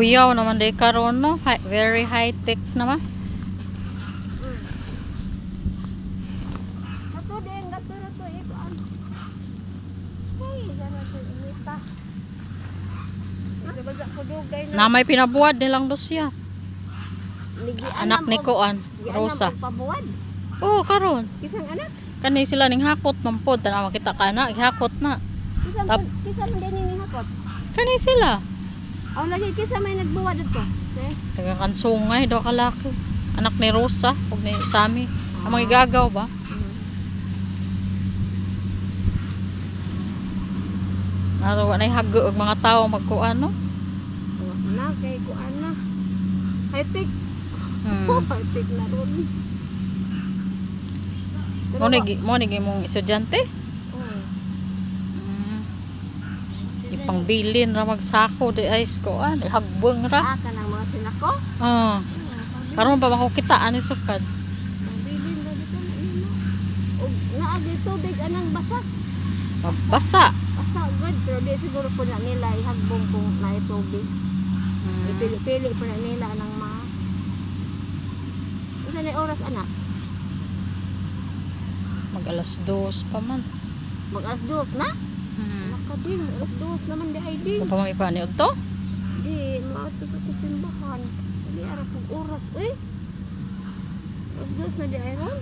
Kuyaw naman day karon no. Very high tech naman. Nato din, nato ikuan. Hey, gano'n to inita. Nagbaga ko dugay na. Na may pinabuwad nilang dosya. Anak ni Kuan, Rosa. Pabuwad. Oo, karon. Kisang anak? Kani sila ning hakot mampod tanaw makita ka na ihakot na. Kisa man din ni hakot. Kani sila. Aw lagi kisa may nagbuwad dito. Okay. Taga Kansungay do kalaki. Anak ni Rosa ug ni Sami. Ang mga igagaw ba? Naro na hago og mga tawo magkuan no. Na kay kuan na. High-tech. High-tech na ron. Mo ni mong estudyante? Ipangbilin ra magsako di ay kuan, hagbong ra. Kanang mga sinako? Karon pa makukita ani sukad. Bilin ra dito na imo. Og naa dito big anang basa. Basa. Basa good pero di siguro po na nila ihagbong kung na tubig. Pili-pili po na nila anang mga. Isa na oras anak. Mag alas 2 pa man. Mag alas 2 na? Nakading, alas 2 naman di ay ding. Pa may pani to? Di, maato sa kusimbahan. Di ara pag oras, uy. Alas 2 na di ay ron.